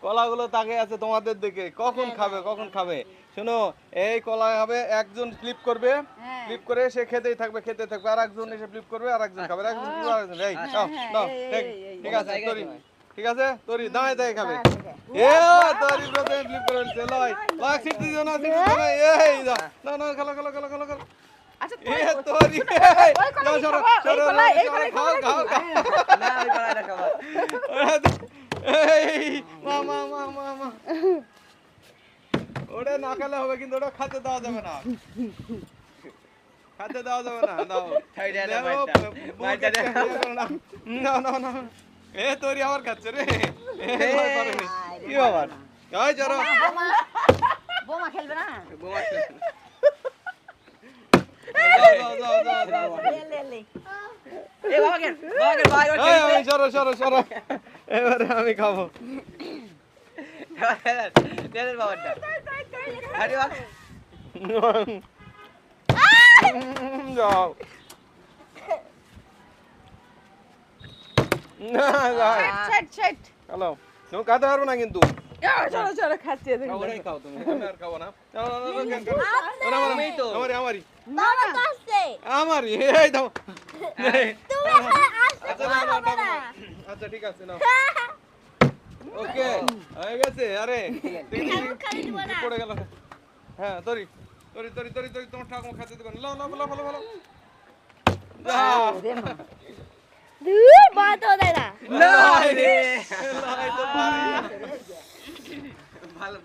কলাগুলো তাকিয়ে আছে তোমাদের দিকে, কখন খাবে। শোনো, এই কলা হবে, একজন ফ্লিপ করবে, ফ্লিপ করে সে খেতেই থাকবে, আর একজন এসে ফ্লিপ করবে, আর একজন খাবে, এই নাও, ঠিক আছে তরি, ঠিক আছে তরি, দাঁড়ায় খাবে। তরি প্রথমে ফ্লিপ করে ফেলছে, লয় সিট দিও না, এই না খেলো। আচ্ছা তরি, মা ওটা না খেলে হবে, কিন্তু ওটা খেতে দেওয়া যাবে না, না। এ তোরি আবার খাচ্ছে রে, কি আবার চলো বোমা খেলবে না, সরো এবারে আমি খাবো। যাও হ্যালো, তুমি খাতে পারবো না কিন্তু, ওরাই খাও তুমি, আমি আর খাবো না। আমারই এই দাও। আচ্ছা ঠিক আছে নাও, ওকে হয়ে গেছে। আরে পড়ে গেল। হ্যাঁ তরি তোমার ঠাকুমা খেতে দিবেন, ভালো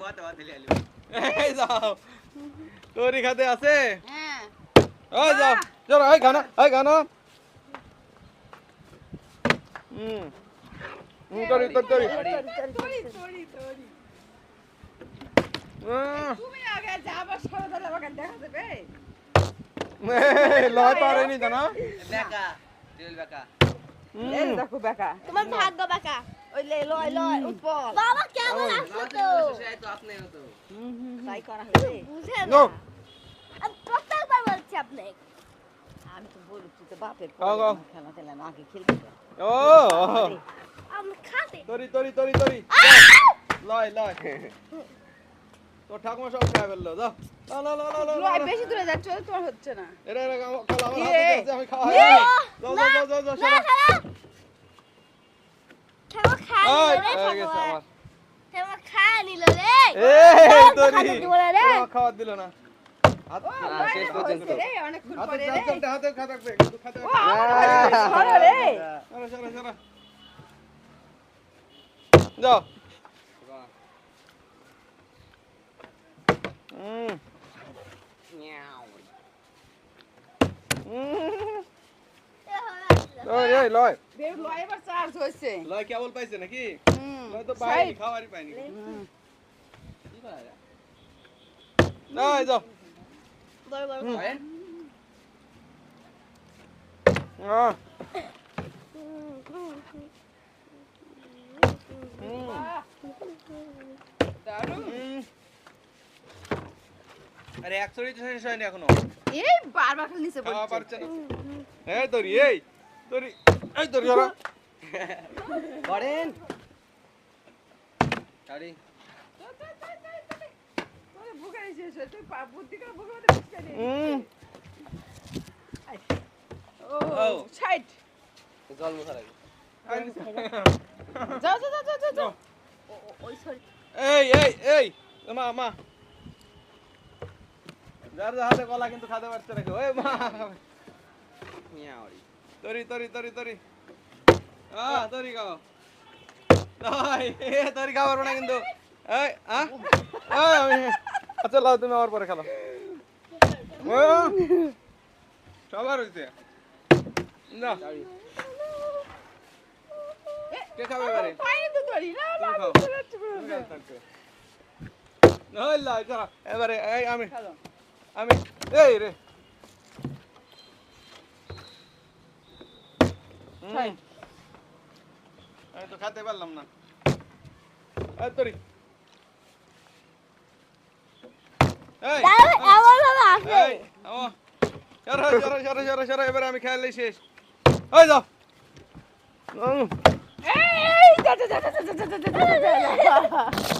তরি খাতে আছে, যাও চলো, গানা তরি লয় পারেনি জানা, দেখো বেকা, তোমার ভাগ্য বেকা, ওই লয় উপর বাবা কেমন আছে তো, তাই করা হয়েছে বুঝে না, আমি প্রত্যেকবার বলছি আপনাকে, আমি তো বলছি তো বাপের খেলা না আগে খেলতে, ও আমি খাতে তরি লয় তো ঠাকুমা সব খাই ফেললো, যাও লয় বেশি দূরে যাচ্ছে, তোমার হচ্ছে না, এরা খেলা আমার হাতে আছে, আমি খাওয়াই যাও খাওয়া দিল না, হাতে থাকবে কিন্তু খাতে যাও। লয় এবার চার্জ হয়েছে, লয় কেবল পাইছে নাকি, লয় তো পাইনি, খাওয়ারই পাইনি, যাও আরে 100 শেষ হয়নি এখনো, এই বারবার নিচে খাওয়া পড়ছে, পারছে না। এই তরি ধরো করেন আরে তোরে ভুকে শেষ হয়ে, তুই বুদ্ধি করে ভুকে মধ্যে বসে নে, ও সাইড জল মোছা লাগে, যাও ওই সরি, এই মা যার হাতে কলা কিন্তু খাতে পারছে নাকি, ওই মা তরি তরি খাও, তরি খাওয়া পারবো না কিন্তু, আচ্ছা লাও তুমি আমার পরে খেলো, সবার হয়েছে না, কে খাবে এবারে, এবারে আমি এই রে আমি তো খেতে পারলাম না, তরি এবারে আমি খেয়ালে শেষ, যাও যা, যা, যা, যা, যা, যা, যা, যা, যা, যা।